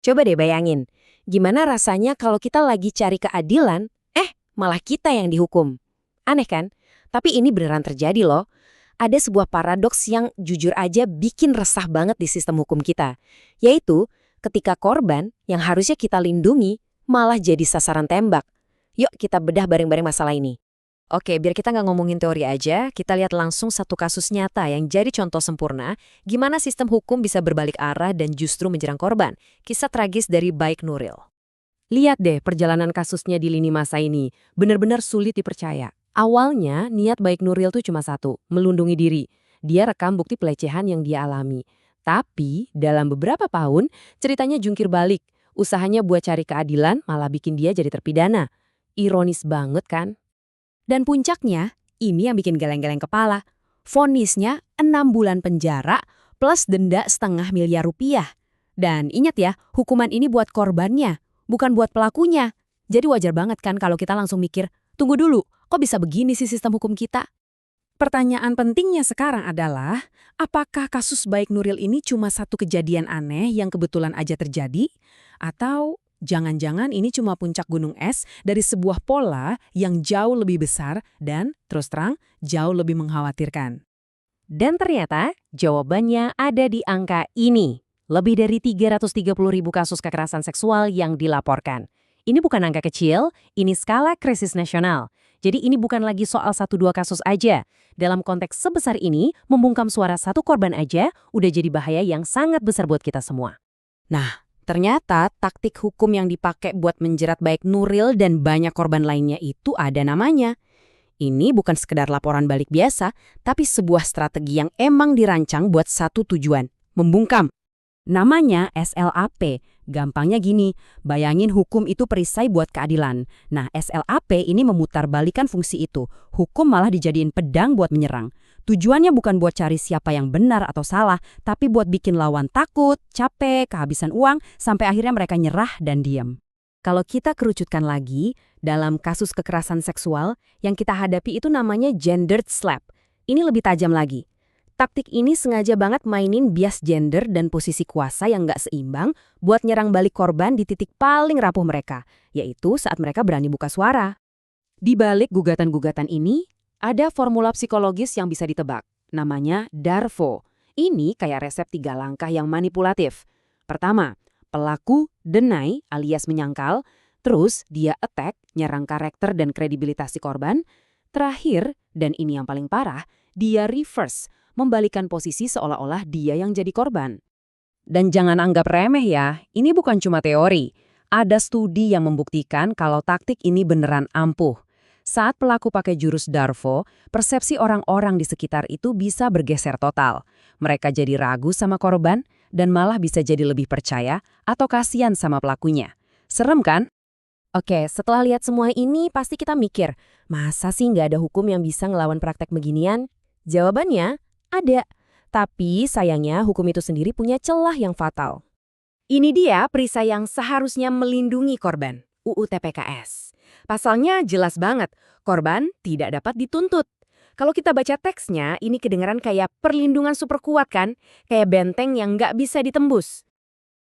Coba deh bayangin, gimana rasanya kalau kita lagi cari keadilan, malah kita yang dihukum. Aneh kan? Tapi ini beneran terjadi loh. Ada sebuah paradoks yang jujur aja bikin resah banget di sistem hukum kita. Yaitu, ketika korban yang harusnya kita lindungi malah jadi sasaran tembak. Yuk kita bedah bareng-bareng masalah ini. Oke, biar kita nggak ngomongin teori aja, kita lihat langsung satu kasus nyata yang jadi contoh sempurna gimana sistem hukum bisa berbalik arah dan justru menyerang korban. Kisah tragis dari Baik Nuril. Lihat deh perjalanan kasusnya di lini masa ini, benar-benar sulit dipercaya. Awalnya, niat Baik Nuril tuh cuma satu, melindungi diri. Dia rekam bukti pelecehan yang dia alami. Tapi, dalam beberapa tahun, ceritanya jungkir balik. Usahanya buat cari keadilan malah bikin dia jadi terpidana. Ironis banget kan? Dan puncaknya, ini yang bikin geleng-geleng kepala. Vonisnya 6 bulan penjara plus denda Rp500.000. Dan ingat ya, hukuman ini buat korbannya, bukan buat pelakunya. Jadi wajar banget kan kalau kita langsung mikir, tunggu dulu, kok bisa begini sih sistem hukum kita? Pertanyaan pentingnya sekarang adalah, apakah kasus Baik Nuril ini cuma satu kejadian aneh yang kebetulan aja terjadi? Atau jangan-jangan ini cuma puncak gunung es dari sebuah pola yang jauh lebih besar dan, terus terang, jauh lebih mengkhawatirkan? Dan ternyata jawabannya ada di angka ini. Lebih dari 330.000 kasus kekerasan seksual yang dilaporkan. Ini bukan angka kecil, ini skala krisis nasional. Jadi ini bukan lagi soal 1-2 kasus aja. Dalam konteks sebesar ini, membungkam suara satu korban aja udah jadi bahaya yang sangat besar buat kita semua. Nah, ternyata taktik hukum yang dipakai buat menjerat Baik Nuril dan banyak korban lainnya itu ada namanya. Ini bukan sekedar laporan balik biasa, tapi sebuah strategi yang emang dirancang buat satu tujuan, membungkam. Namanya SLAP. Gampangnya gini, bayangin hukum itu perisai buat keadilan. Nah, SLAP ini memutarbalikan fungsi itu. Hukum malah dijadiin pedang buat menyerang. Tujuannya bukan buat cari siapa yang benar atau salah, tapi buat bikin lawan takut, capek, kehabisan uang, sampai akhirnya mereka nyerah dan diam. Kalau kita kerucutkan lagi, dalam kasus kekerasan seksual, yang kita hadapi itu namanya gendered slap. Ini lebih tajam lagi. Taktik ini sengaja banget mainin bias gender dan posisi kuasa yang nggak seimbang buat nyerang balik korban di titik paling rapuh mereka, yaitu saat mereka berani buka suara. Di balik gugatan-gugatan ini, ada formula psikologis yang bisa ditebak, namanya DARVO. Ini kayak resep 3 langkah yang manipulatif. Pertama, pelaku deny alias menyangkal, terus dia attack, nyerang karakter dan kredibilitas si korban. Terakhir, dan ini yang paling parah, dia reverse, membalikan posisi seolah-olah dia yang jadi korban. Dan jangan anggap remeh ya, ini bukan cuma teori. Ada studi yang membuktikan kalau taktik ini beneran ampuh. Saat pelaku pakai jurus DARVO, persepsi orang-orang di sekitar itu bisa bergeser total. Mereka jadi ragu sama korban, dan malah bisa jadi lebih percaya atau kasihan sama pelakunya. Serem kan? Oke, setelah lihat semua ini pasti kita mikir, masa sih nggak ada hukum yang bisa ngelawan praktek beginian? Jawabannya, ada. Tapi sayangnya hukum itu sendiri punya celah yang fatal. Ini dia perisai yang seharusnya melindungi korban, UU TPKS. Pasalnya jelas banget, korban tidak dapat dituntut. Kalau kita baca teksnya, ini kedengaran kayak perlindungan super kuat kan? Kayak benteng yang nggak bisa ditembus.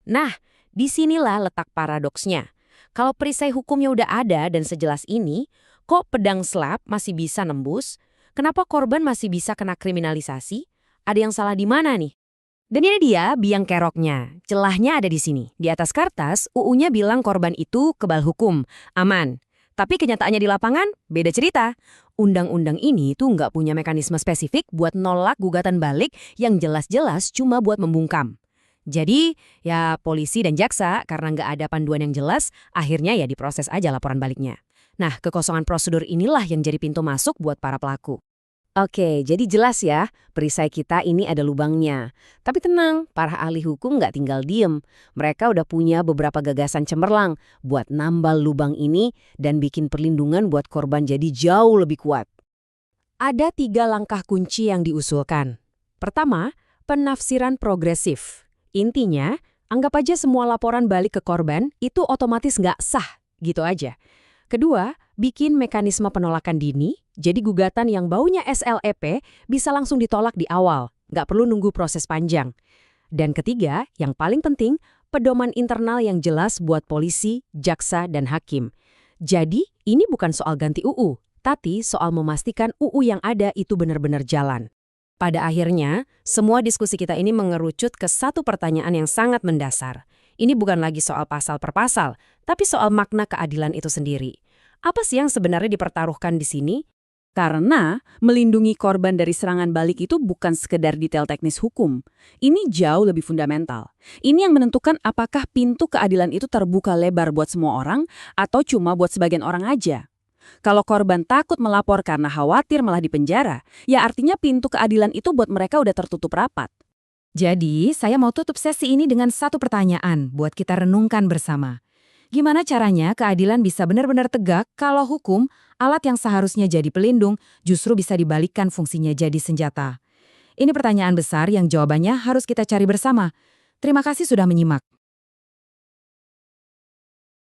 Nah, disinilah letak paradoksnya. Kalau perisai hukumnya udah ada dan sejelas ini, kok pedang slap masih bisa nembus? Kenapa korban masih bisa kena kriminalisasi? Ada yang salah di mana nih? Dan ini dia biang keroknya. Celahnya ada di sini. Di atas kertas, UU-nya bilang korban itu kebal hukum, aman. Tapi kenyataannya di lapangan, beda cerita. Undang-undang ini tuh nggak punya mekanisme spesifik buat nolak gugatan balik yang jelas-jelas cuma buat membungkam. Jadi, ya polisi dan jaksa karena nggak ada panduan yang jelas, akhirnya ya diproses aja laporan baliknya. Nah, kekosongan prosedur inilah yang jadi pintu masuk buat para pelaku. Oke, jadi jelas ya, perisai kita ini ada lubangnya. Tapi tenang, para ahli hukum nggak tinggal diem. Mereka udah punya beberapa gagasan cemerlang buat nambal lubang ini dan bikin perlindungan buat korban jadi jauh lebih kuat. Ada 3 langkah kunci yang diusulkan. Pertama, penafsiran progresif. Intinya, anggap aja semua laporan balik ke korban itu otomatis nggak sah, gitu aja. Kedua, bikin mekanisme penolakan dini, jadi gugatan yang baunya SLEP bisa langsung ditolak di awal, nggak perlu nunggu proses panjang. Dan ketiga, yang paling penting, pedoman internal yang jelas buat polisi, jaksa, dan hakim. Jadi, ini bukan soal ganti UU, tapi soal memastikan UU yang ada itu benar-benar jalan. Pada akhirnya, semua diskusi kita ini mengerucut ke satu pertanyaan yang sangat mendasar. Ini bukan lagi soal pasal per pasal, tapi soal makna keadilan itu sendiri. Apa sih yang sebenarnya dipertaruhkan di sini? Karena melindungi korban dari serangan balik itu bukan sekedar detail teknis hukum. Ini jauh lebih fundamental. Ini yang menentukan apakah pintu keadilan itu terbuka lebar buat semua orang atau cuma buat sebagian orang aja. Kalau korban takut melapor karena khawatir malah dipenjara, ya artinya pintu keadilan itu buat mereka udah tertutup rapat. Jadi, saya mau tutup sesi ini dengan satu pertanyaan buat kita renungkan bersama. Gimana caranya keadilan bisa benar-benar tegak kalau hukum, alat yang seharusnya jadi pelindung, justru bisa dibalikkan fungsinya jadi senjata? Ini pertanyaan besar yang jawabannya harus kita cari bersama. Terima kasih sudah menyimak.